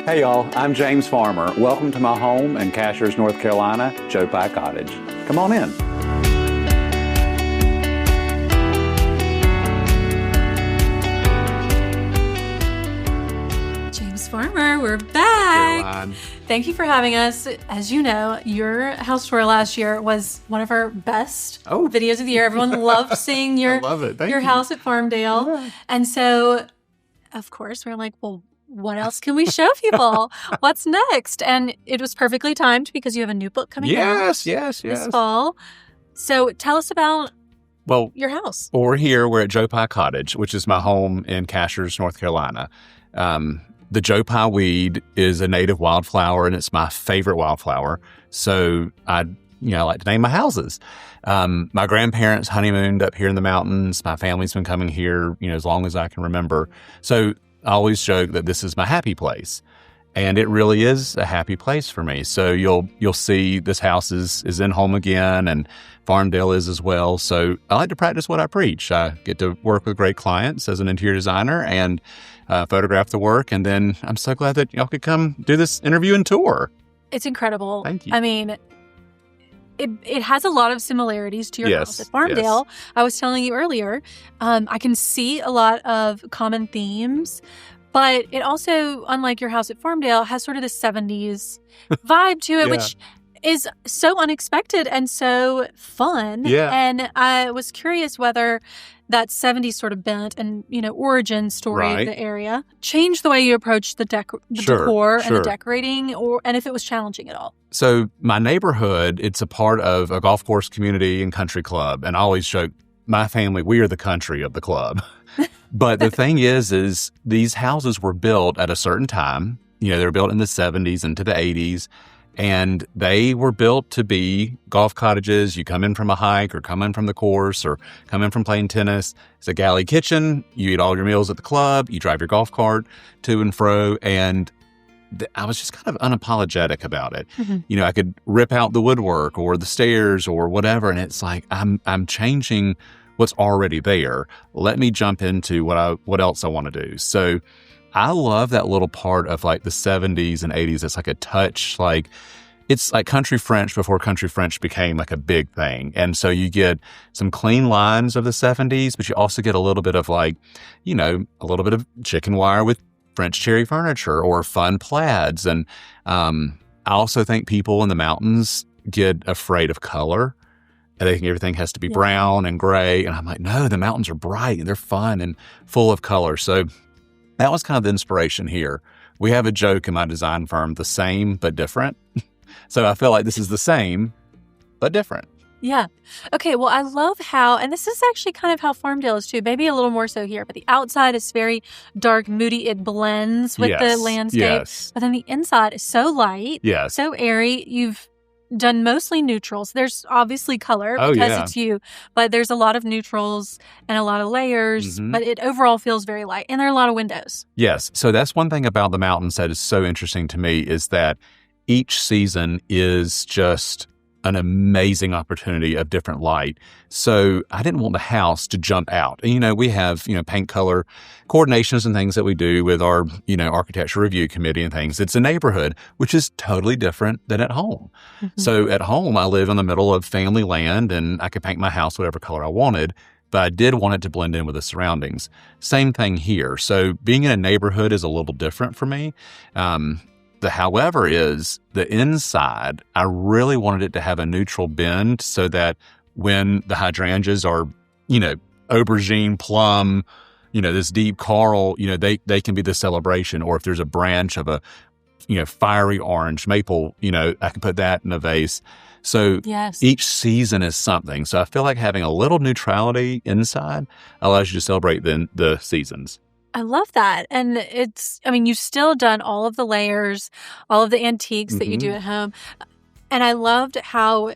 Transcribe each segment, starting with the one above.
Hey y'all, I'm James Farmer. Welcome to my home in Cashiers, North Carolina, Joe Pye Cottage. Come on in. James Farmer, we're back. Caroline. Thank you for having us. As you know, your house tour last year was one of our best videos of the year. Everyone loved seeing your house at Farmdale. Yeah. And so, of course, we're like, well, what else can we show people? What's next? And it was perfectly timed because you have a new book coming out this fall. So tell us about your house. We're here. We're at Joe Pye Cottage, which is my home in Cashiers, North Carolina. The Joe Pye weed is a native wildflower, and it's my favorite wildflower. So I like to name my houses. My grandparents honeymooned up here in the mountains. My family's been coming here, as long as I can remember. So I always joke that this is my happy place, and it really is a happy place for me. So you'll see this house is in home again, and Farmdale is as well. So I like to practice what I preach. I get to work with great clients as an interior designer and photograph the work, and then I'm so glad that y'all could come do this interview and tour. It's incredible. Thank you. I mean, it has a lot of similarities to your house at Farmdale. Yes. I was telling you earlier, I can see a lot of common themes, but it also, unlike your house at Farmdale, has sort of the 70s vibe to it, which is so unexpected and so fun. Yeah. And I was curious whether that 70s sort of bent and, origin story of the area changed the way you approach the decor and the decorating, and if it was challenging at all. So my neighborhood, it's a part of a golf course community and country club. And I always joke, my family, we are the country of the club. But the thing is these houses were built at a certain time. They were built in the 70s into the 80s. And they were built to be golf cottages. You come in from a hike or come in from the course or come in from playing tennis. It's a galley kitchen. You eat all your meals at the club. You drive your golf cart to and fro. And I was just kind of unapologetic about it. Mm-hmm. I could rip out the woodwork or the stairs or whatever. And it's like, I'm changing what's already there. Let me jump into what else I want to do. So I love that little part of like the 70s and 80s. It's like a touch, it's like country French before country French became like a big thing. And so you get some clean lines of the 70s, but you also get a little bit of a little bit of chicken wire with French cherry furniture or fun plaids. And I also think people in the mountains get afraid of color. And they think everything has to be brown and gray. And I'm like, no, the mountains are bright and they're fun and full of color. So that was kind of the inspiration here. We have a joke in my design firm, the same but different. So I feel like this is the same but different. Yeah. Okay, well, I love how, and this is actually kind of how Farmdale is too, maybe a little more so here, but the outside is very dark, moody. It blends with the landscape. Yes. But then the inside is so light, so airy. You've done mostly neutrals. There's obviously color because it's you, but there's a lot of neutrals and a lot of layers, but it overall feels very light. And there are a lot of windows. Yes. So that's one thing about the mountains that is so interesting to me is that each season is just an amazing opportunity of different light. So I didn't want the house to jump out. And, we have, paint color coordinations and things that we do with our, architecture review committee and things. It's a neighborhood, which is totally different than at home. Mm-hmm. So at home, I live in the middle of family land and I could paint my house whatever color I wanted, but I did want it to blend in with the surroundings. Same thing here. So being in a neighborhood is a little different for me. The however is the inside, I really wanted it to have a neutral bend so that when the hydrangeas are, aubergine, plum, this deep coral, they can be the celebration. Or if there's a branch of a, fiery orange maple, I can put that in a vase. So each season is something. So I feel like having a little neutrality inside allows you to celebrate the seasons. I love that. And you've still done all of the layers, all of the antiques that you do at home. And I loved how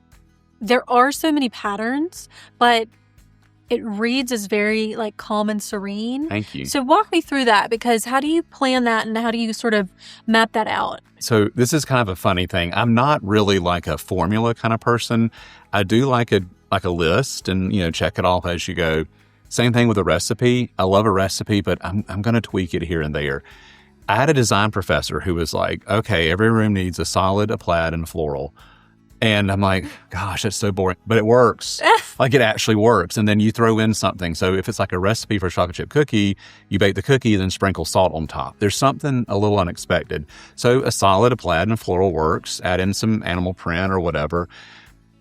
there are so many patterns, but it reads as very calm and serene. Thank you. So walk me through that, because how do you plan that and how do you sort of map that out? So this is kind of a funny thing. I'm not really like a formula kind of person. I do like a list and, check it off as you go. Same thing with a recipe. I love a recipe, but I'm going to tweak it here and there. I had a design professor who was like, okay, every room needs a solid, a plaid, and a floral. And I'm like, gosh, that's so boring. But it works. Like, it actually works. And then you throw in something. So if it's like a recipe for a chocolate chip cookie, you bake the cookie, then sprinkle salt on top. There's something a little unexpected. So a solid, a plaid, and a floral works. Add in some animal print or whatever.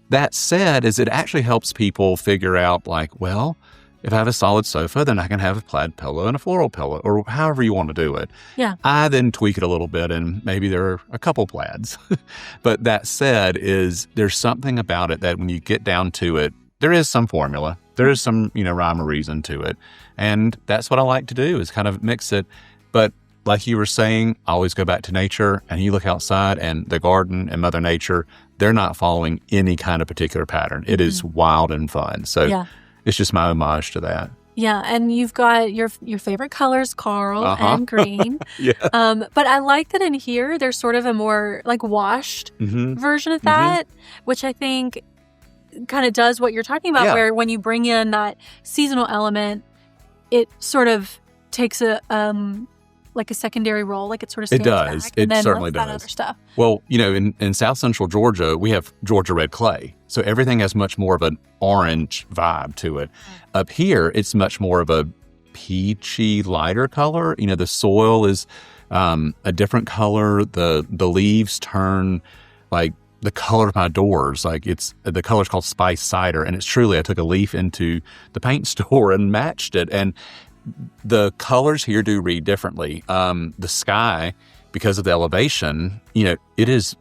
That said, is it actually helps people figure out, like, well, if I have a solid sofa, then I can have a plaid pillow and a floral pillow, or however you want to do it. Yeah. I then tweak it a little bit, and maybe there are a couple plaids. But that said, there's something about it that when you get down to it, there is some formula. There is some, rhyme or reason to it. And that's what I like to do, is kind of mix it. But like you were saying, I always go back to nature, and you look outside, and the garden and Mother Nature, they're not following any kind of particular pattern. It is wild and fun. So it's just my homage to that. Yeah, and you've got your favorite colors, Carl, and green. But I like that in here, there's sort of a more like washed version of that, which I think kind of does what you're talking about, where when you bring in that seasonal element, it sort of takes a secondary role, like it sort of stands back. It certainly does. That other stuff. Well, in South Central Georgia, we have Georgia red clay. So everything has much more of an orange vibe to it. Up here, it's much more of a peachy, lighter color. The soil is a different color. The leaves turn like the color of my doors. Like the color's called spice cider. And it's truly, I took a leaf into the paint store and matched it. And the colors here do read differently. The sky, because of the elevation, it is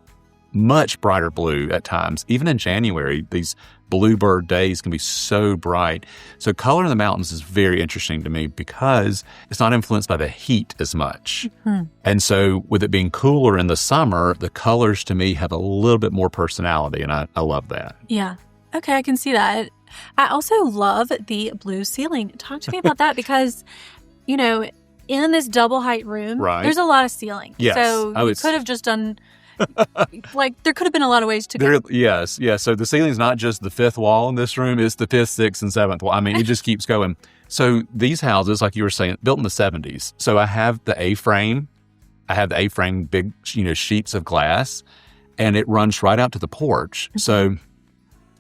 much brighter blue at times. Even in January, these bluebird days can be so bright. So color in the mountains is very interesting to me because it's not influenced by the heat as much. And so with it being cooler in the summer, the colors to me have a little bit more personality, and I love that. Yeah. Okay, I can see that. I also love the blue ceiling. Talk to me about that because, in this double height room, there's a lot of ceiling. Yes. So you could have just done, there could have been a lot of ways to go. Yes. So the ceiling's not just the fifth wall in this room, it's the fifth, sixth, and seventh wall. I mean, it just keeps going. So these houses, like you were saying, built in the 70s. So I have the A-frame. I have the A-frame big, sheets of glass, and it runs right out to the porch. So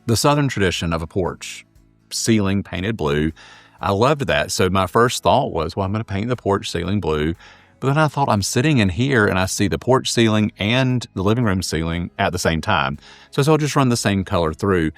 the Southern tradition of a porch ceiling painted blue, I loved that. So my first thought was, well, I'm going to paint the porch ceiling blue. But then I thought, I'm sitting in here and I see the porch ceiling and the living room ceiling at the same time. So I'll just run the same color through.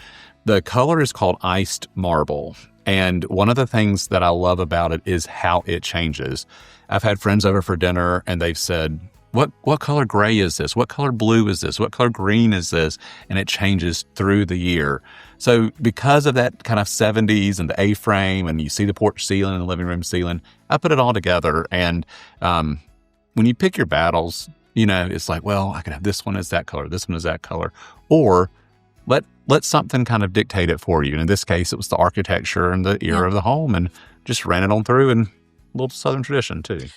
The color is called iced marble. And one of the things that I love about it is how it changes. I've had friends over for dinner and they've said, what color gray is this? What color blue is this? What color green is this? And it changes through the year. So because of that kind of 70s and the A-frame, and you see the porch ceiling and the living room ceiling, I put it all together. And when you pick your battles, it's like, well, I can have this one as that color, this one is that color. Or let something kind of dictate it for you. And in this case, it was the architecture and the era of the home, and just ran it on through, and a little Southern tradition too.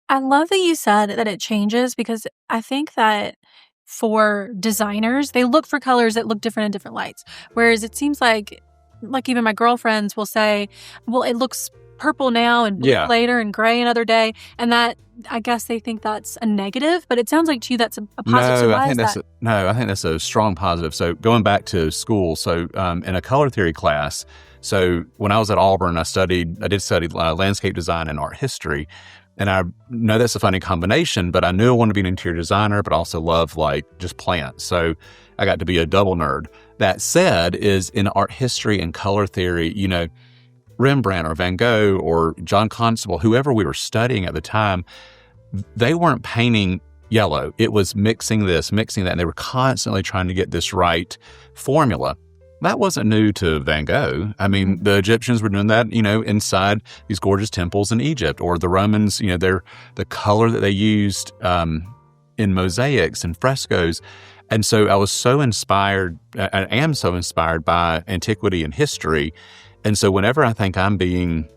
I love that you said that it changes, because I think that for designers, they look for colors that look different in different lights. Whereas it seems like even my girlfriends will say, well, it looks purple now and blue later and gray another day. And that, I guess they think that's a negative, but it sounds like to you that's a positive. No, I think that's a strong positive. So going back to school, so in a color theory class, so when I was at Auburn, I did study landscape design and art history. And I know that's a funny combination, but I knew I wanted to be an interior designer, but also love just plants. So I got to be a double nerd. That said, is in art history and color theory, Rembrandt or Van Gogh or John Constable, whoever we were studying at the time, they weren't painting yellow. It was mixing this, mixing that, and they were constantly trying to get this right formula. That wasn't new to Van Gogh. I mean, the Egyptians were doing that, inside these gorgeous temples in Egypt, or the Romans, the color that they used in mosaics and frescoes. And so I was so inspired, I am so inspired by antiquity and history. And so whenever I think I'm being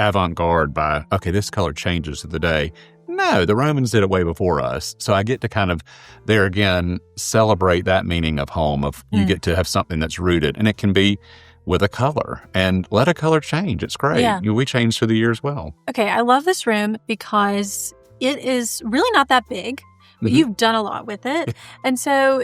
avant-garde by, okay, this color changes through the day, no, the Romans did it way before us. So I get to kind of, there again, celebrate that meaning of home, of you get to have something that's rooted. And it can be with a color, and let a color change. It's great. Yeah. We change through the year as well. Okay, I love this room because it is really not that big, but you've done a lot with it. And so,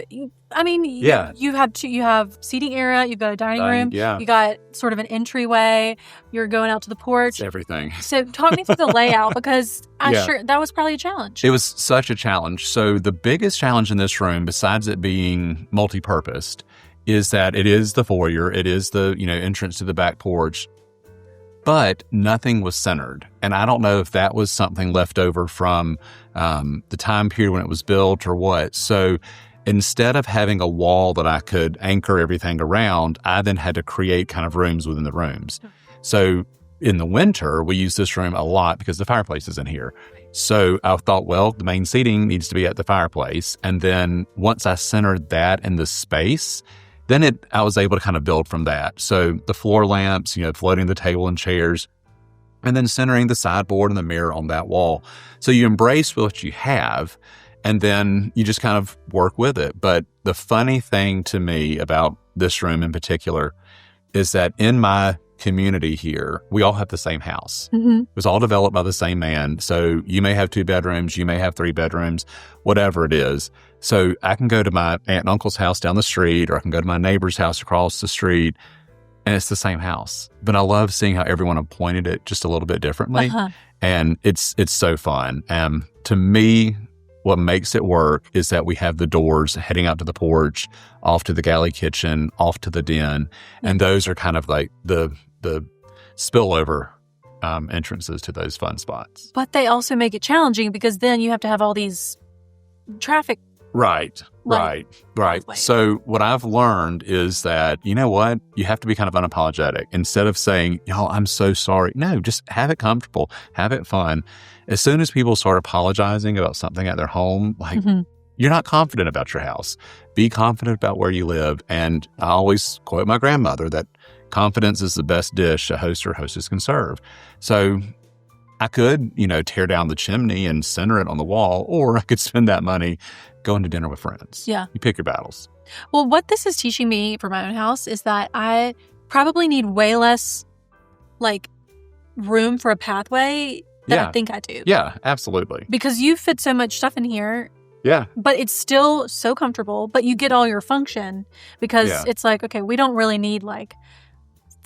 I mean, you have seating area, you've got a dining room, you got sort of an entryway, you're going out to the porch. It's everything. So talk me through the layout, because I'm sure that was probably a challenge. It was such a challenge. So the biggest challenge in this room, besides it being multi-purposed, is that it is the foyer, it is the, entrance to the back porch, but nothing was centered. And I don't know if that was something left over from the time period when it was built or what. So instead of having a wall that I could anchor everything around, I then had to create kind of rooms within the rooms. So in the winter, we use this room a lot because the fireplace is in here. So I thought, well, the main seating needs to be at the fireplace. And then once I centered that in the space, then I was able to kind of build from that. So the floor lamps, floating the table and chairs, and then centering the sideboard and the mirror on that wall. So you embrace what you have, and then you just kind of work with it. But the funny thing to me about this room in particular is that in my community here, we all have the same house. It was all developed by the same man. So you may have 2 bedrooms, you may have 3 bedrooms, whatever it is. So I can go to my aunt and uncle's house down the street, or I can go to my neighbor's house across the street, and it's the same house. But I love seeing how everyone appointed it just a little bit differently. And it's so fun. To me, what makes it work is that we have the doors heading out to the porch, off to the galley kitchen, off to the den. And those are kind of like the spillover entrances to those fun spots. But they also make it challenging, because then you have to have all these traffic. Right. So what I've learned is that, you know what? You have to be kind of unapologetic. Instead of saying, I'm so sorry. No, just have it comfortable. Have it fun. As soon as people start apologizing about something at their home, you're not confident about your house. Be confident about where you live. And I always quote my grandmother that confidence is the best dish a host or hostess can serve. So I could, tear down the chimney and center it on the wall, or I could spend that money going to dinner with friends. Yeah. You pick your battles. Well, what this is teaching me for my own house is that I probably need way less, room for a pathway than I think I do. Yeah, absolutely. Because you fit so much stuff in here. Yeah. But it's still so comfortable, but you get all your function, because it's like, okay, we don't really need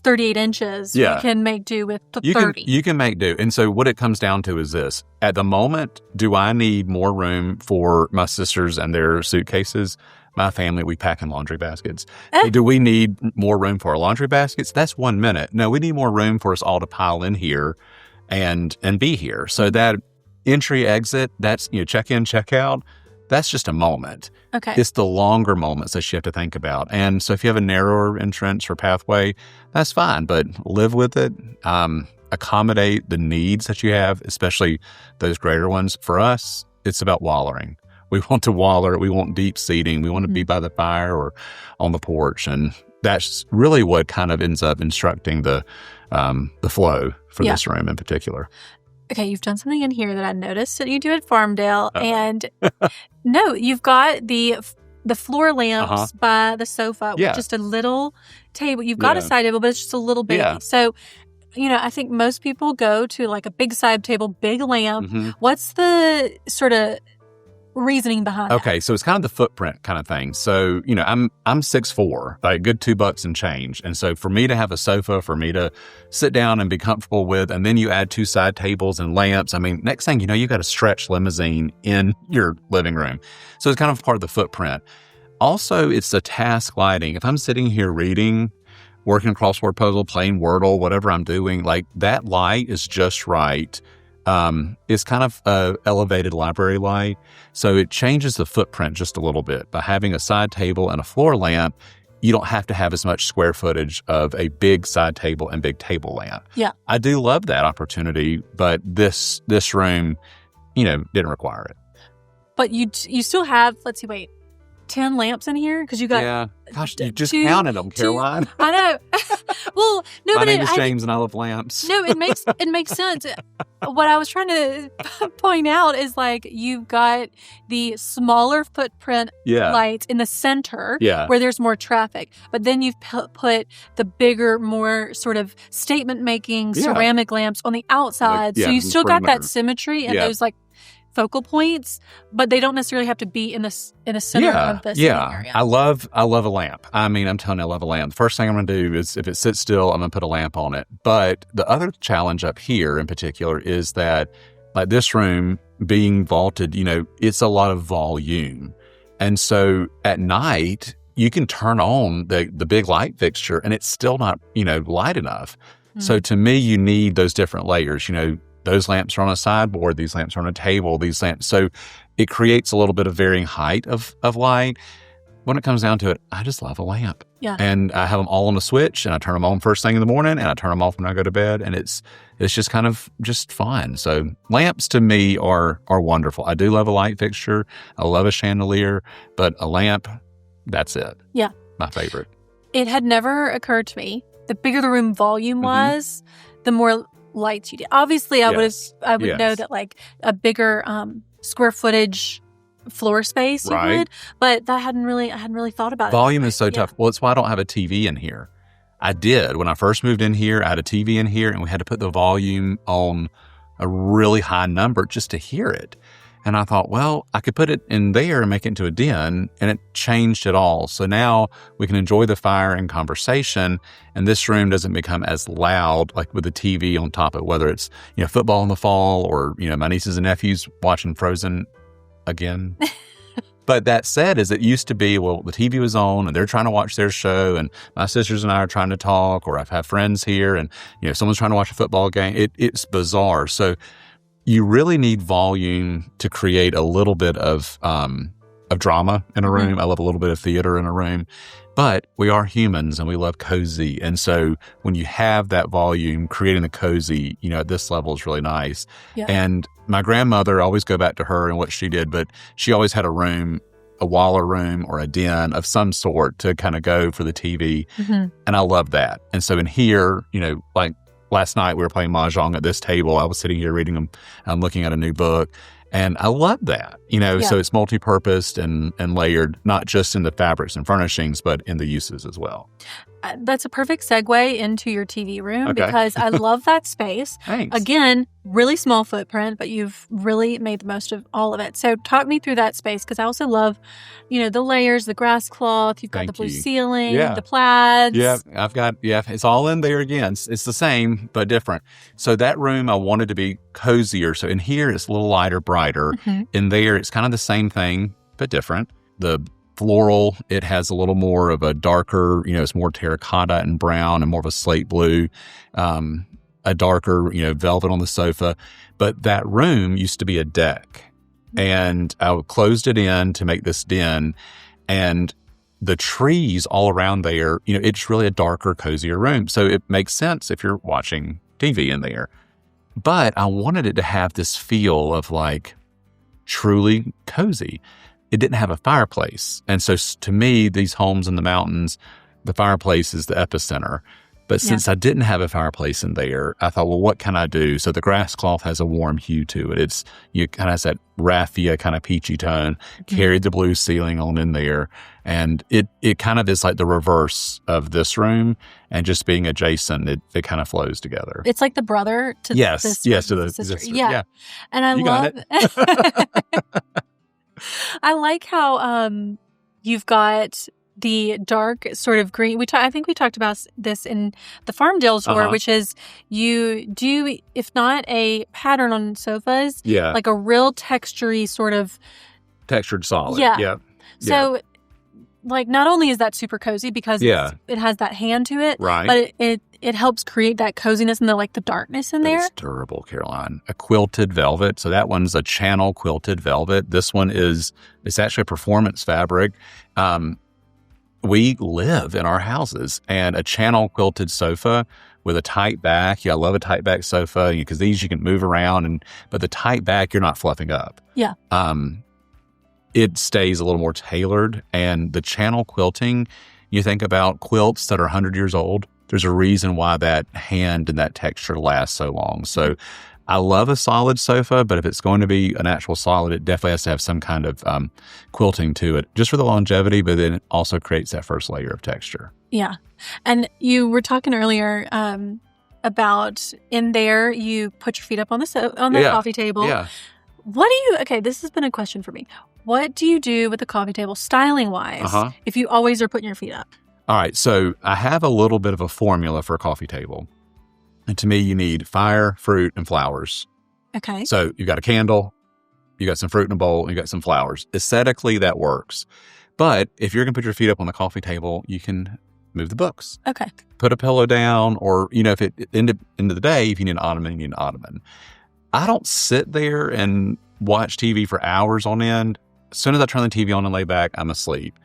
38 inches. Yeah. We can make do with 30. You can make do. And so what it comes down to is this. At the moment, do I need more room for my sisters and their suitcases? My family, we pack in laundry baskets. Do we need more room for our laundry baskets? That's 1 minute. No, we need more room for us all to pile in here and be here. So that entry, exit, that's, check in, check out, that's just a moment. Okay. It's the longer moments that you have to think about. And so if you have a narrower entrance or pathway, that's fine, but live with it. Accommodate the needs that you have, especially those greater ones. For us, it's about wallering. We want to waller. We want deep seating. We want to be by the fire or on the porch. And that's really what kind of ends up instructing the flow for this room in particular. Okay, you've done something in here that I noticed that you do at Farmdale. And no, you've got the floor lamps by the sofa with just a little table. You've got a side table, but it's just a little baby. Yeah. So, I think most people go to a big side table, big lamp. What's the sort of reasoning behind that? Okay, so it's kind of the footprint kind of thing. So, I'm 6'4", a good $2 and change. And so for me to have a sofa, for me to sit down and be comfortable with, and then you add 2 side tables and lamps, next thing you know, you got a stretch limousine in your living room. So it's kind of part of the footprint. Also, it's the task lighting. If I'm sitting here reading, working a crossword puzzle, playing Wordle, whatever I'm doing, that light is just right. It's kind of a elevated library light, so it changes the footprint just a little bit. By having a side table and a floor lamp, you don't have to have as much square footage of a big side table and big table lamp. Yeah. I do love that opportunity, but this room, didn't require it. But you still have, 10 lamps in here? Because you got... Yeah. Gosh, you just counted them, Caroline. I know. Well, no, My name is James and I love lamps. No, it makes sense. What I was trying to point out is you've got the smaller footprint lights in the center where there's more traffic. But then you've put the bigger, more sort of statement-making ceramic lamps on the outside. So you still got that symmetry and those focal points, but they don't necessarily have to be in the center of the sitting area. I love a lamp. I mean, I'm telling you, I love a lamp. The first thing I'm going to do is, if it sits still, I'm going to put a lamp on it. But the other challenge up here in particular is that, like this room being vaulted, it's a lot of volume. And so at night, you can turn on the big light fixture and it's still not, light enough. Mm-hmm. So to me, you need those different layers. Those lamps are on a sideboard, these lamps are on a table, these lamps. So it creates a little bit of varying height of light. When it comes down to it, I just love a lamp. Yeah. And I have them all on a switch, and I turn them on first thing in the morning, and I turn them off when I go to bed, and it's just kind of just fun. So lamps to me are wonderful. I do love a light fixture. I love a chandelier, but a lamp, that's it. Yeah. My favorite. It had never occurred to me. The bigger the room volume was, the more lights you did. Obviously, I would know that like a bigger square footage floor space you would, but I hadn't really thought about Volume is so tough. Well, it's why I don't have a TV in here. I did. When I first moved in here, I had a TV in here, and we had to put the volume on a really high number just to hear it. And I thought, well, I could put it in there and make it into a den, and it changed it all. So now we can enjoy the fire and conversation, and this room doesn't become as loud, like with the TV on top of it, whether it's, football in the fall or, my nieces and nephews watching Frozen again. But that said, is it used to be, well, the TV was on and they're trying to watch their show, and my sisters and I are trying to talk, or I've had friends here and, someone's trying to watch a football game. It's bizarre. So you really need volume to create a little bit of drama in a room. I love a little bit of theater in a room, but we are humans and we love cozy. And so when you have that volume, creating the cozy, at this level is really nice. Yeah. And my grandmother, I always go back to her and what she did, but she always had a room, a Waller room or a den of some sort to kind of go for the TV. And I love that. And so in here, like last night we were playing Mahjong at this table. I was sitting here reading them. I'm looking at a new book. And I love that, so it's multi-purposed and layered, not just in the fabrics and furnishings, but in the uses as well. That's a perfect segue into your TV room because I love that space. Thanks. Again, really small footprint, but you've really made the most of all of it. So talk me through that space, because I also love, the layers, the grass cloth, you've got the blue ceiling, the plaids. Yeah, I've got, it's all in there again. It's the same, but different. So that room I wanted to be cozier. So in here, it's a little lighter, brighter. In there, it's kind of the same thing, but different. The floral, it has a little more of a darker, it's more terracotta and brown and more of a slate blue, a darker, velvet on the sofa. But that room used to be a deck, and I closed it in to make this den, and the trees all around there, it's really a darker, cozier room. So it makes sense if you're watching TV in there. But I wanted it to have this feel of like truly cozy. It didn't have a fireplace. And so to me, these homes in the mountains, the fireplace is the epicenter. But since I didn't have a fireplace in there, I thought, well, what can I do? So the grass cloth has a warm hue to it. It's kind of has that raffia kind of peachy tone, carried the blue ceiling on in there. And it kind of is like the reverse of this room, and just being adjacent, it kind of flows together. It's like the brother to this to the sister. sister. Yeah. And I love it. I like how you've got the dark sort of green. I think we talked about this in the Farmdale tour, which is you do, if not a pattern on sofas, like a real textury sort of textured solid. Yeah. So like not only is that super cozy because it has that hand to it, but it helps create that coziness and the darkness in there. It's durable, Caroline. A quilted velvet. So that one's a channel quilted velvet. This one it's actually a performance fabric. We live in our houses, and a channel quilted sofa with a tight back. I love a tight back sofa because these you can move around, but the tight back, you're not fluffing up. Yeah. It stays a little more tailored, and the channel quilting, you think about quilts that are 100 years old. There's a reason why that hand and that texture lasts so long. So I love a solid sofa, but if it's going to be an actual solid, it definitely has to have some kind of quilting to it, just for the longevity, but then it also creates that first layer of texture. Yeah. And you were talking earlier about in there, you put your feet up on the coffee table. Yeah. Okay, this has been a question for me. What do you do with the coffee table styling wise if you always are putting your feet up? All right. So I have a little bit of a formula for a coffee table. And to me, you need fire, fruit, and flowers. Okay. So you've got a candle, you got some fruit in a bowl, and you got some flowers. Aesthetically, that works. But if you're going to put your feet up on the coffee table, you can move the books. Okay. Put a pillow down, or, if at the end of the day, if you need an ottoman, you need an ottoman. I don't sit there and watch TV for hours on end. As soon as I turn the TV on and lay back, I'm asleep.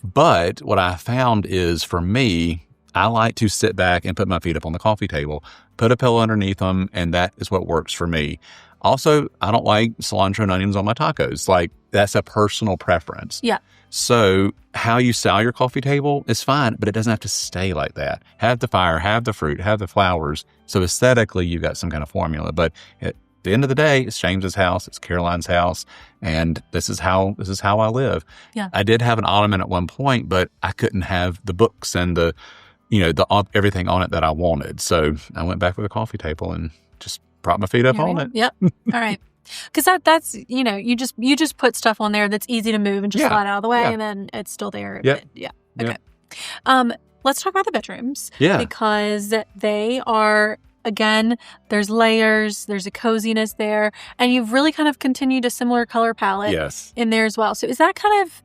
But what I found is, for me, I like to sit back and put my feet up on the coffee table, put a pillow underneath them, and that is what works for me. Also, I don't like cilantro and onions on my tacos. Like, that's a personal preference. Yeah. So how you style your coffee table is fine, but it doesn't have to stay like that. Have the fire, have the fruit, have the flowers. So aesthetically, you've got some kind of formula. But at the end of the day, it's James's house, it's Caroline's house, and this is how I live. Yeah. I did have an ottoman at one point, but I couldn't have the books and the everything on it that I wanted. So I went back with a coffee table and just prop my feet up on it. Yep. All right. Because that's, you just put stuff on there that's easy to move and just slide out of the way, and then it's still there. Yep. Yeah. Okay. Let's talk about the bedrooms. Yeah. Because they are, again, there's layers, there's a coziness there, and you've really kind of continued a similar color palette in there as well. So is that kind of,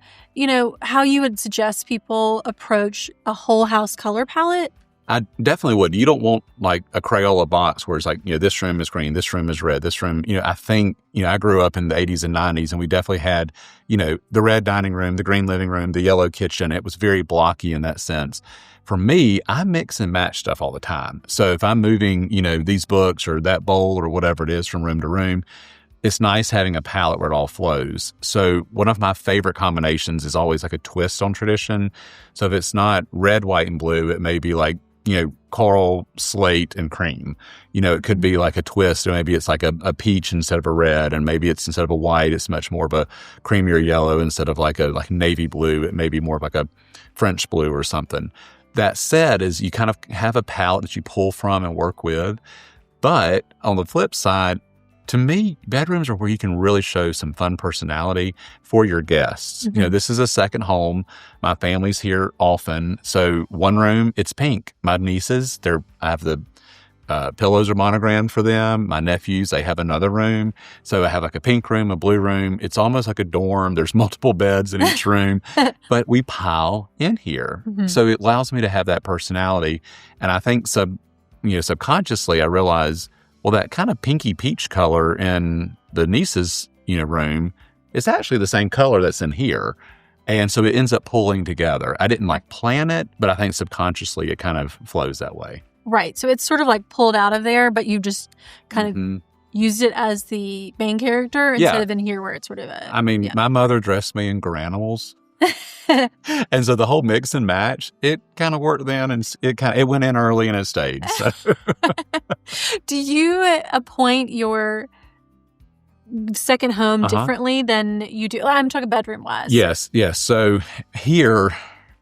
how you would suggest people approach a whole house color palette? I definitely would. You don't want like a Crayola box where it's like, this room is green, this room is red, this room, I think, I grew up in the 80s and 90s, and we definitely had, the red dining room, the green living room, the yellow kitchen. It was very blocky in that sense. For me, I mix and match stuff all the time. So if I'm moving, these books or that bowl or whatever it is from room to room, it's nice having a palette where it all flows. So one of my favorite combinations is always like a twist on tradition. So if it's not red, white, and blue, it may be like, coral, slate, and cream. It could be like a twist, or maybe it's like a peach instead of a red, and maybe it's instead of a white, it's much more of a creamier yellow instead of like a navy blue. It may be more of like a French blue or something. That said, is you kind of have a palette that you pull from and work with. But on the flip side, to me, bedrooms are where you can really show some fun personality for your guests. Mm-hmm. This is a second home. My family's here often. So one room, it's pink. My nieces, I have the pillows are monogrammed for them. My nephews, they have another room. So I have like a pink room, a blue room. It's almost like a dorm. There's multiple beds in each room, but we pile in here. Mm-hmm. So it allows me to have that personality. And I think subconsciously I realize, well, that kind of pinky peach color in the niece's, room is actually the same color that's in here. And so it ends up pulling together. I didn't plan it, but I think subconsciously it kind of flows that way. Right. So it's sort of like pulled out of there, but you just kind of used it as the main character instead of in here where it's sort of my mother dressed me in Garanimals. And so the whole mix and match, it kind of worked then, and it went in early and it stayed. So. Do you appoint your second home differently than you do? I'm talking bedroom wise. Yes. So here,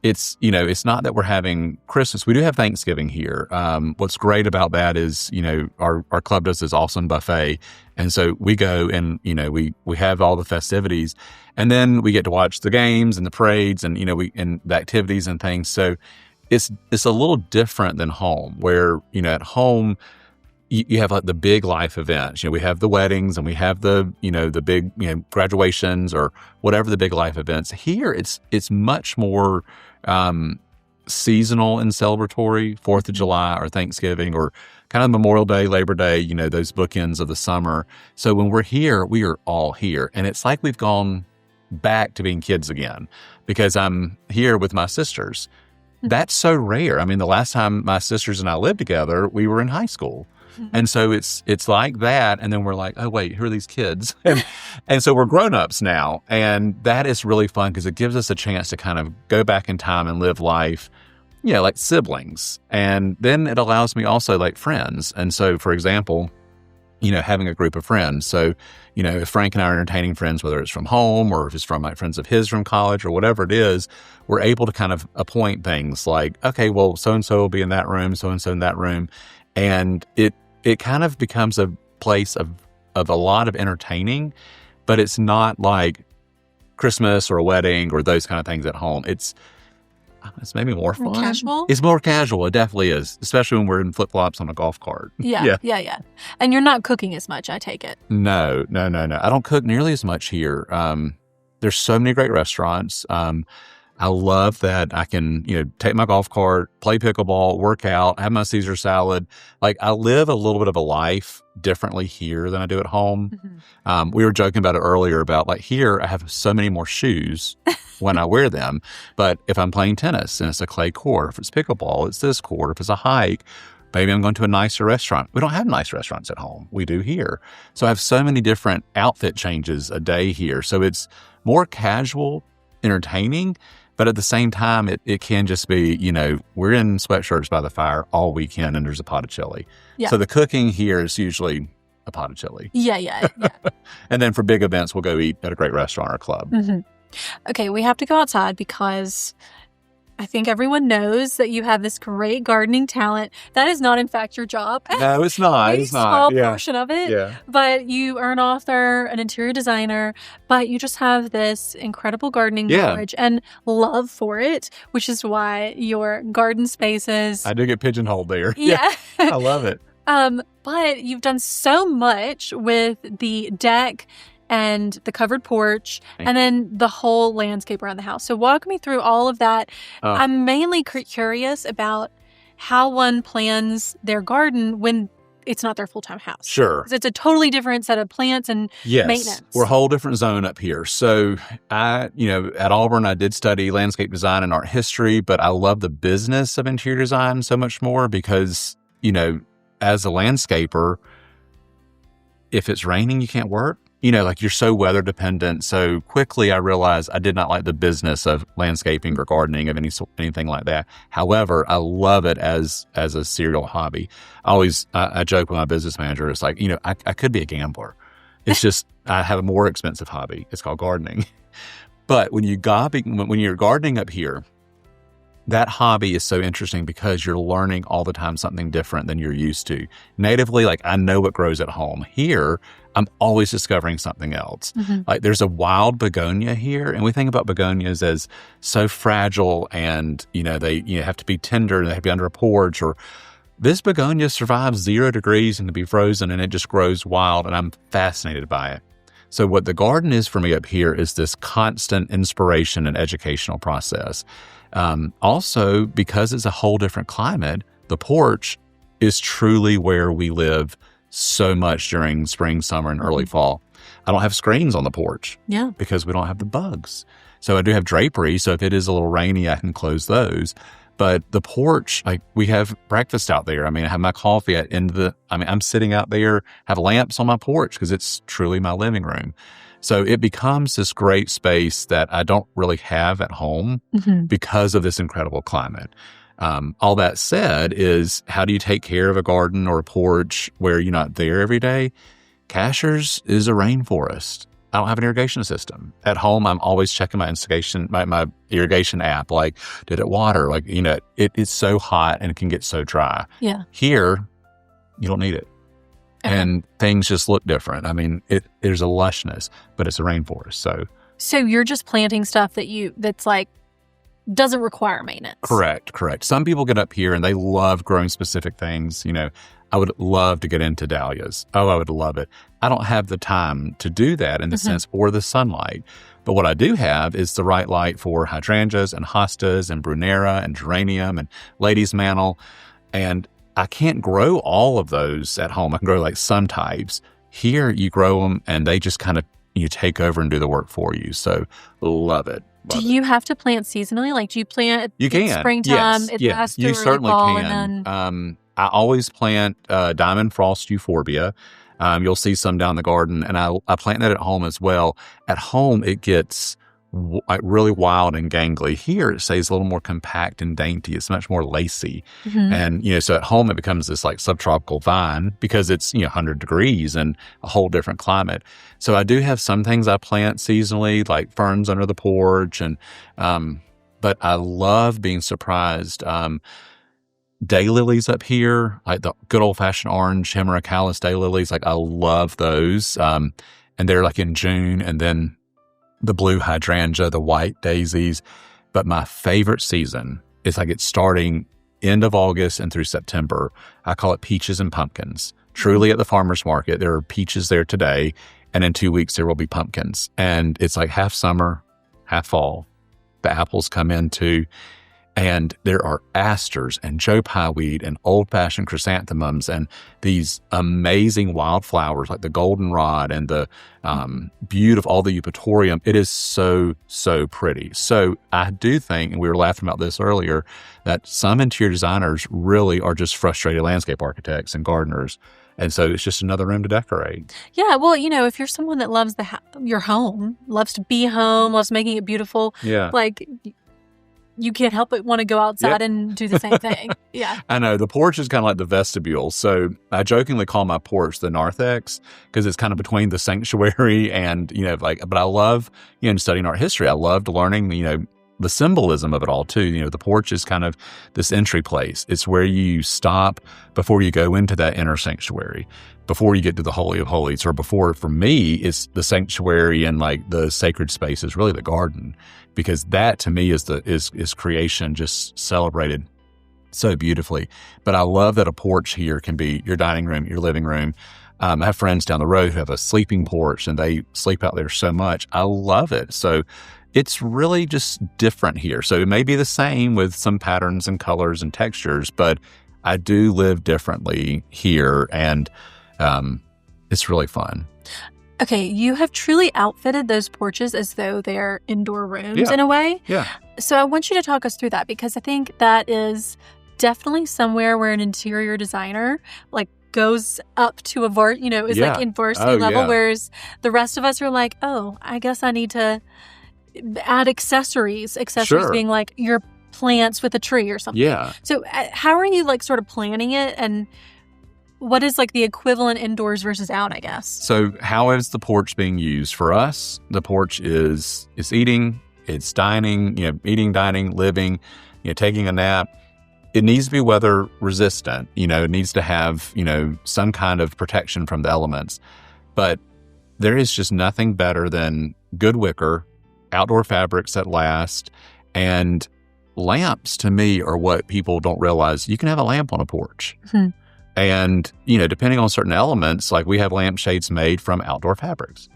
it's not that we're having Christmas. We do have Thanksgiving here. What's great about that is our club does this awesome buffet, and so we go and we have all the festivities, and then we get to watch the games and the parades and and the activities and things. So it's a little different than home, where at home you have like the big life events. We have the weddings and we have the the big graduations or whatever the big life events. Here it's much more seasonal and celebratory, 4th of July or Thanksgiving or kind of Memorial Day, Labor Day, those bookends of the summer. So when we're here, we are all here. And it's like we've gone back to being kids again because I'm here with my sisters. That's so rare. I mean, the last time my sisters and I lived together, we were in high school. And so it's like that. And then we're like, oh, wait, who are these kids? And so we're grown-ups now. And that is really fun because it gives us a chance to kind of go back in time and live life, like siblings. And then it allows me also like friends. And so, for example, having a group of friends. So, if Frank and I are entertaining friends, whether it's from home or if it's from like friends of his from college or whatever it is, we're able to kind of appoint things like, okay, well, so-and-so will be in that room, so-and-so in that room. And it kind of becomes a place of of a lot of entertaining, but it's not like Christmas or a wedding or those kind of things at home. It's maybe more fun. Casual? It's more casual. It definitely is, especially when we're in flip-flops on a golf cart. Yeah. And you're not cooking as much, I take it. No. I don't cook nearly as much here. There's so many great restaurants. I love that I can, take my golf cart, play pickleball, work out, have my Caesar salad. Like, I live a little bit of a life differently here than I do at home. Mm-hmm. We were joking about it earlier about, like, here I have so many more shoes when I wear them. But if I'm playing tennis and it's a clay court, if it's pickleball, it's this court, if it's a hike, maybe I'm going to a nicer restaurant. We don't have nice restaurants at home. We do here. So I have so many different outfit changes a day here. So it's more casual, entertaining, but at the same time, it can just be, we're in sweatshirts by the fire all weekend and there's a pot of chili. Yeah. So the cooking here is usually a pot of chili. Yeah. And then for big events, we'll go eat at a great restaurant or club. Mm-hmm. Okay, we have to go outside because I think everyone knows that you have this great gardening talent. That is not, in fact, your job. No, it's not. It's not. A small portion of it. Yeah. But you are an author, an interior designer, but you just have this incredible gardening knowledge and love for it, which is why your garden spaces. I do get pigeonholed there. Yeah. I love it. But you've done so much with the deck and the covered porch, and then the whole landscape around the house. So walk me through all of that. I'm mainly curious about how one plans their garden when it's not their full-time house. Sure. It's a totally different set of plants and maintenance. We're a whole different zone up here. So at Auburn, I did study landscape design and art history, but I love the business of interior design so much more because, as a landscaper, if it's raining, you can't work. Like, you're so weather dependent. So quickly I realized I did not like the business of landscaping or gardening of anything like that. However, I love it as a serial hobby. I joke with my business manager. It's like, I could be a gambler. It's just, I have a more expensive hobby. It's called gardening. But when you're gardening up here, that hobby is so interesting because you're learning all the time something different than you're used to. Natively, like, I know what grows at home. Here, I'm always discovering something else. Mm-hmm. Like, there's a wild begonia here, and we think about begonias as so fragile and, they have to be tender and they have to be under a porch. Or this begonia survives 0 degrees and can be frozen, and it just grows wild, and I'm fascinated by it. So what the garden is for me up here is this constant inspiration and educational process. Also, because it's a whole different climate, the porch is truly where we live so much during spring, summer, and early fall. I don't have screens on the porch because we don't have the bugs. So I do have drapery. So if it is a little rainy, I can close those. But the porch, like, we have breakfast out there. I have my coffee I'm sitting out there, have lamps on my porch because it's truly my living room. So it becomes this great space that I don't really have at home because of this incredible climate. All that said is, how do you take care of a garden or a porch where you're not there every day? Cashiers is a rainforest. I don't have an irrigation system. At home, I'm always checking my irrigation app. Like, did it water? Like, it's so hot and it can get so dry. Yeah. Here, you don't need it. And things just look different. There's a lushness, but it's a rainforest. So you're just planting stuff that's like, doesn't require maintenance. Correct. Some people get up here and they love growing specific things. I would love to get into dahlias. Oh, I would love it. I don't have the time to do that in the sense, or the sunlight. But what I do have is the right light for hydrangeas and hostas and brunera and geranium and lady's mantle. And I can't grow all of those at home. I can grow like some types. Here, you grow them and they just kind of, take over and do the work for you. So love it. Do you have to plant seasonally? Like, do you plant in springtime? Yes, you certainly can. I always plant diamond frost euphorbia. You'll see some down the garden, and I plant that at home as well. At home, it gets really wild and gangly. Here, it stays a little more compact and dainty. It's much more lacy. Mm-hmm. And, so at home, it becomes this like subtropical vine because it's, 100 degrees and a whole different climate. So I do have some things I plant seasonally, like ferns under the porch. And, but I love being surprised. daylilies up here, like the good old-fashioned orange Hemerocallis daylilies. Like, I love those. And they're like in June, and then the blue hydrangea, the white daisies. But my favorite season is like it's starting end of August and through September. I call it peaches and pumpkins. Truly, at the farmer's market, there are peaches there today, and in 2 weeks there will be pumpkins. And it's like half summer, half fall. The apples come in too. And there are asters and Joe Pye weed and old-fashioned chrysanthemums and these amazing wildflowers like the goldenrod and the beautiful, all the eupatorium. It is so, so pretty. So I do think, and we were laughing about this earlier, that some interior designers really are just frustrated landscape architects and gardeners. And so it's just another room to decorate. Yeah, well, if you're someone that loves your home, loves to be home, loves making it beautiful, like, you can't help but want to go outside and do the same thing. Yeah. I know. The porch is kind of like the vestibule. So I jokingly call my porch the narthex because it's kind of between the sanctuary and, but I love, studying art history. I loved learning, the symbolism of it all too. The porch is kind of this entry place. It's where you stop before you go into that inner sanctuary, before you get to the Holy of Holies, or before, for me, it's the sanctuary and like the sacred space is really the garden, because that to me is creation just celebrated so beautifully. But I love that a porch here can be your dining room, your living room. I have friends down the road who have a sleeping porch and they sleep out there so much. I love it. So it's really just different here. So it may be the same with some patterns and colors and textures, but I do live differently here, and it's really fun. Okay, you have truly outfitted those porches as though they're indoor rooms in a way. Yeah. So I want you to talk us through that, because I think that is definitely somewhere where an interior designer like goes up to like in varsity level, whereas the rest of us are like, oh, I guess I need to add accessories Sure. being like your plants with a tree or something. Yeah. So how are you like sort of planning it, and what is like the equivalent indoors versus out, I guess? So how is the porch being used? For us, the porch is eating, it's dining, eating, dining, living, taking a nap. It needs to be weather resistant. It needs to have, some kind of protection from the elements. But there is just nothing better than good wicker, outdoor fabrics that last, and lamps to me are what people don't realize. You can have a lamp on a porch. And, depending on certain elements, like we have lampshades made from outdoor fabrics.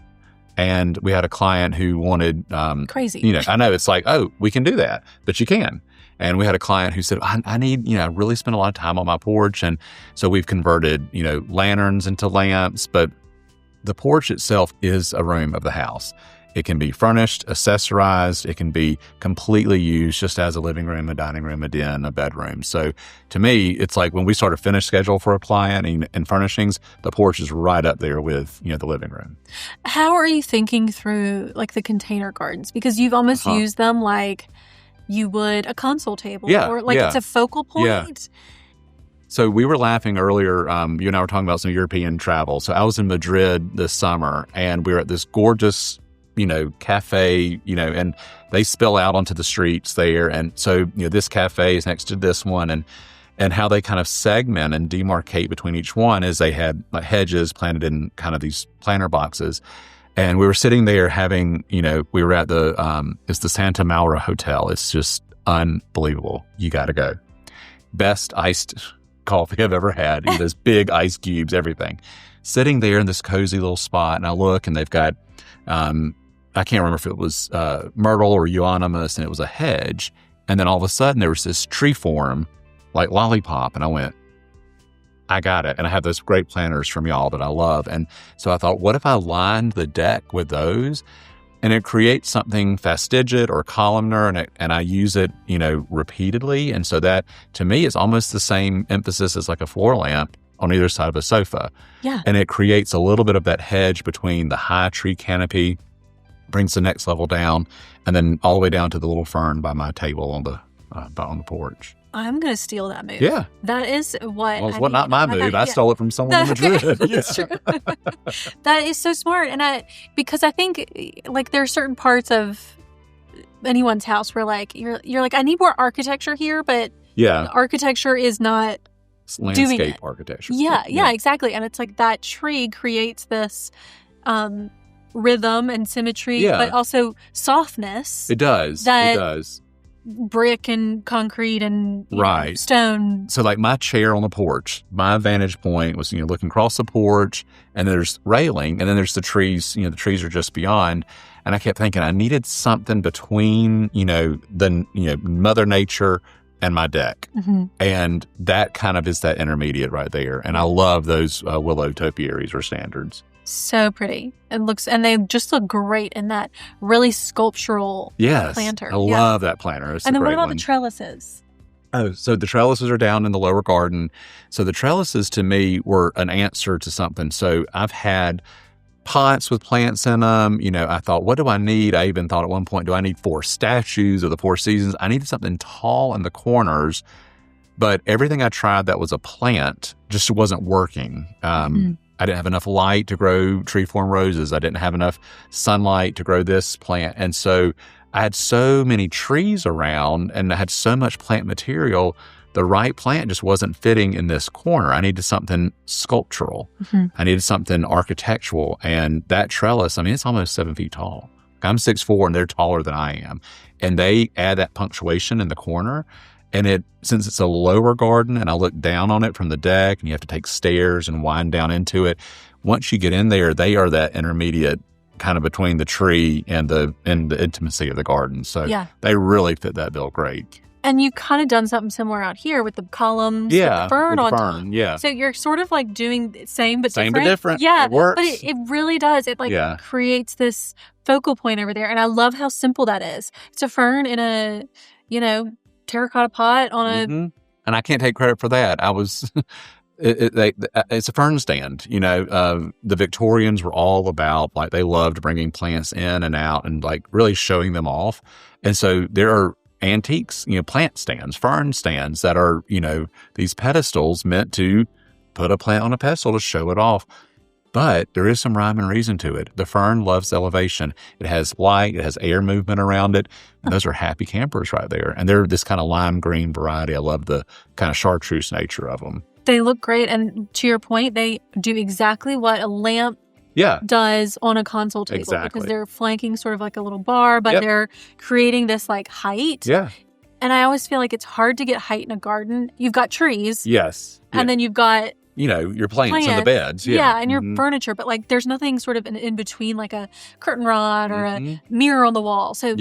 And we had a client who wanted... crazy. I know, it's like, oh, we can do that, but you can. And we had a client who said, I need, I really spend a lot of time on my porch. And so we've converted, lanterns into lamps. But the porch itself is a room of the house. It can be furnished, accessorized. It can be completely used just as a living room, a dining room, a den, a bedroom. So to me, it's like when we start a finish schedule for a client and furnishings, the porch is right up there with, the living room. How are you thinking through like the container gardens? Because you've almost used them like you would a console table, or like it's a focal point. Yeah. So we were laughing earlier, you and I were talking about some European travel. So I was in Madrid this summer, and we were at this gorgeous cafe, and they spill out onto the streets there. And so, this cafe is next to this one, and how they kind of segment and demarcate between each one is they had like hedges planted in kind of these planter boxes. And we were sitting there having, we were at it's the Santa Maura Hotel. It's just unbelievable. You got to go. Best iced coffee I've ever had. Those big ice cubes, everything. Sitting there in this cozy little spot, and I look, and they've got, I can't remember if it was myrtle or euonymus, and it was a hedge. And then all of a sudden, there was this tree form, like lollipop, and I went, I got it. And I have those great planters from y'all that I love. And so I thought, what if I lined the deck with those? And it creates something fastigiate or columnar, and I use it, repeatedly. And so that, to me, is almost the same emphasis as like a floor lamp on either side of a sofa. Yeah. And it creates a little bit of that hedge between the high tree canopy, brings the next level down, and then all the way down to the little fern by my table on the porch. I'm going to steal that move. Yeah. That is what... Well, it's not my move. I stole it from someone in Madrid. That's true. That is so smart. And because I think like there are certain parts of anyone's house where like, you're like, I need more architecture here, but Yeah. Architecture is not doing it. Architecture. Yeah, exactly. And it's like that tree creates this rhythm and symmetry, but also softness. It does. It does. Brick and concrete and stone. So like my chair on the porch, my vantage point was, looking across the porch, and there's railing, and then there's the trees, the trees are just beyond. And I kept thinking I needed something between, Mother Nature and my deck. Mm-hmm. And that kind of is that intermediate right there. And I love those willow topiaries or standards. So pretty. And they just look great in that really sculptural planter. I love that planter. It's and then what about the trellises? Oh, so the trellises are down in the lower garden. So the trellises to me were an answer to something. So I've had pots with plants in them. I thought, what do I need? I even thought at one point, do I need 4 statues of the 4 seasons? I needed something tall in the corners. But everything I tried that was a plant just wasn't working. I didn't have enough light to grow tree-form roses. I didn't have enough sunlight to grow this plant. And so I had so many trees around and I had so much plant material, the right plant just wasn't fitting in this corner. I needed something sculptural. Mm-hmm. I needed something architectural. And that trellis, it's almost 7 feet tall. I'm 6'4", and they're taller than I am. And they add that punctuation in the corner. And since it's a lower garden and I look down on it from the deck and you have to take stairs and wind down into it, once you get in there, they are that intermediate kind of between the tree and the intimacy of the garden. So they really fit that bill great. And you've kind of done something similar out here with the columns, with the fern on top. Yeah. So you're sort of like doing same but different. Same but different. Yeah. It works. But it really does. It creates this focal point over there. And I love how simple that is. It's a fern in a, terracotta pot on a... Mm-hmm. And I can't take credit for that. I was... it's a fern stand. The Victorians were all about, they loved bringing plants in and out and, really showing them off. And so there are antiques, plant stands, fern stands that are, these pedestals meant to put a plant on a pedestal to show it off. But there is some rhyme and reason to it. The fern loves elevation. It has light. It has air movement around it. And those are happy campers right there. And they're this kind of lime green variety. I love the kind of chartreuse nature of them. They look great. And to your point, they do exactly what a lamp does on a console table. Exactly. Because they're flanking sort of like a little bar, but they're creating this height. Yeah. And I always feel like it's hard to get height in a garden. You've got trees. Yes. And then you've got... your plants and the beds. Yeah, and your furniture. But there's nothing sort of in between, like a curtain rod or a mirror on the wall. So,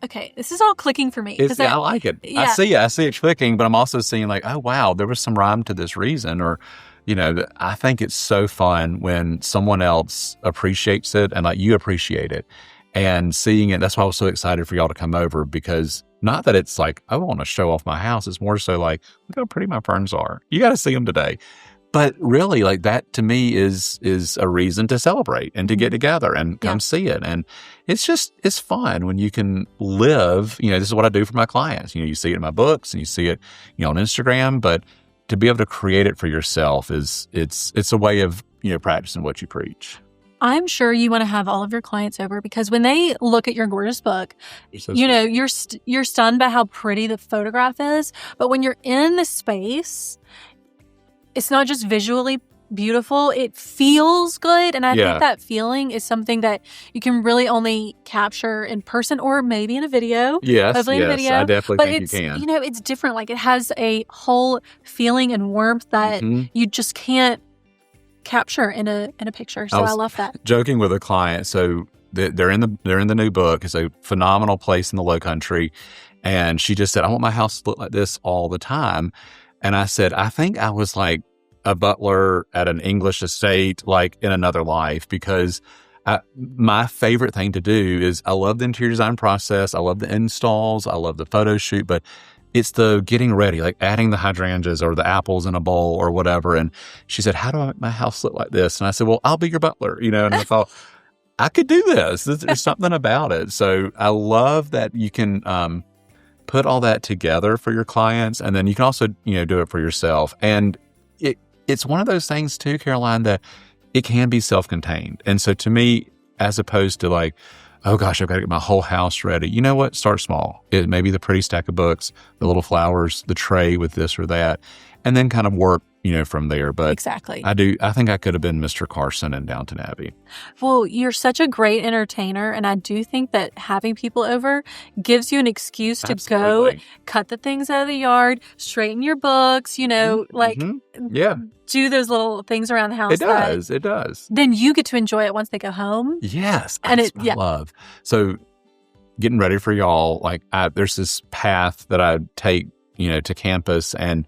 okay, this is all clicking for me. I like it. Yeah. I see it clicking, but I'm also seeing oh, wow, there was some rhyme to this reason. Or, I think it's so fun when someone else appreciates it and you appreciate it. And seeing it, that's why I was so excited for y'all to come over, because not that it's I want to show off my house. It's more so look how pretty my ferns are. You got to see them today. But really, that to me is a reason to celebrate and to get together and come see it. And it's fun when you can live, this is what I do for my clients. You see it in my books and you see it, on Instagram, but to be able to create it for yourself it's a way of, practicing what you preach. I'm sure you want to have all of your clients over, because when they look at your gorgeous book, you're stunned by how pretty the photograph is. But when you're in the space, it's not just visually beautiful, it feels good. And I think that feeling is something that you can really only capture in person or maybe in a video. Yes, hopefully in a video. I definitely think you can. It's different. It has a whole feeling and warmth that you just can't capture in a picture. So I love that. Joking with a client. So they're in the new book. It's a phenomenal place in the Lowcountry. And she just said, I want my house to look like this all the time. And I said, I think I was a butler at an English estate, in another life, because my favorite thing to do is I love the interior design process. I love the installs. I love the photo shoot, but it's the getting ready, adding the hydrangeas or the apples in a bowl or whatever. And she said, how do I make my house look like this? And I said, well, I'll be your butler, and I thought I could do this. There's something about it. So I love that you can, put all that together for your clients, and then you can also, do it for yourself. And it's one of those things too, Caroline, that it can be self-contained. And so to me, as opposed to oh gosh, I've got to get my whole house ready. You know what? Start small. It may be the pretty stack of books, the little flowers, the tray with this or that, and then kind of work, from there. But exactly. I think I could have been Mr. Carson in Downton Abbey. Well, you're such a great entertainer, and I do think that having people over gives you an excuse to go cut the things out of the yard, straighten your books, do those little things around the house. It does. Then you get to enjoy it once they go home. Yes, that's what I love. So getting ready for y'all, there's this path that I take, to campus, and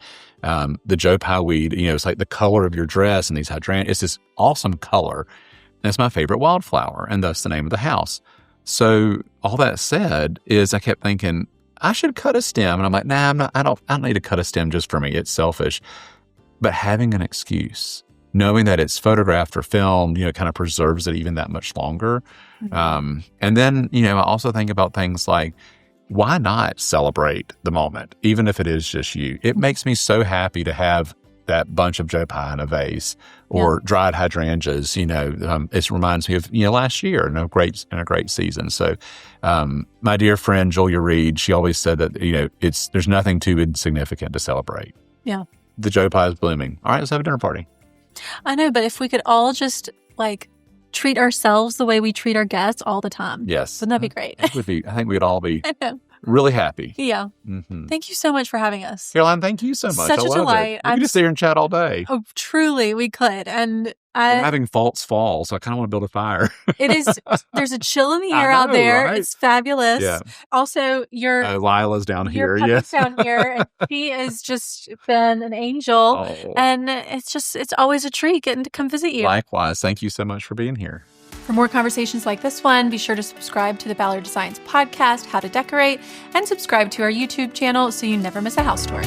the Joe Pye weed, it's like the color of your dress and these hydrangeas. It's this awesome color. And it's my favorite wildflower, and thus the name of the house. So all that said is I kept thinking, I should cut a stem. And I'm like, nah, I don't need to cut a stem just for me. It's selfish. But having an excuse, knowing that it's photographed or filmed, kind of preserves it even that much longer. Mm-hmm. And then, I also think about things like, why not celebrate the moment, even if it is just you? It makes me so happy to have that bunch of Joe Pye in a vase or dried hydrangeas. It reminds me of last year in a great season. So, my dear friend Julia Reed, she always said that there's nothing too insignificant to celebrate. Yeah, the Joe Pye is blooming. All right, let's have a dinner party. I know, but if we could all just treat ourselves the way we treat our guests all the time. Yes. Wouldn't that be great? I think we'd all be really happy. Yeah. Mm-hmm. Thank you so much for having us. Caroline, thank you so much. Such a delight. We could just sit here and chat all day. Oh, truly, we could. And I'm having false fall, so I kind of want to build a fire. There's a chill in the air out there. Right? It's fabulous. Yeah. Also, Lila's down here. Yes. Down here. And she has just been an angel. Oh. And it's always a treat getting to come visit you. Likewise. Thank you so much for being here. For more conversations like this one, be sure to subscribe to the Ballard Designs podcast, How to Decorate, and subscribe to our YouTube channel so you never miss a house tour.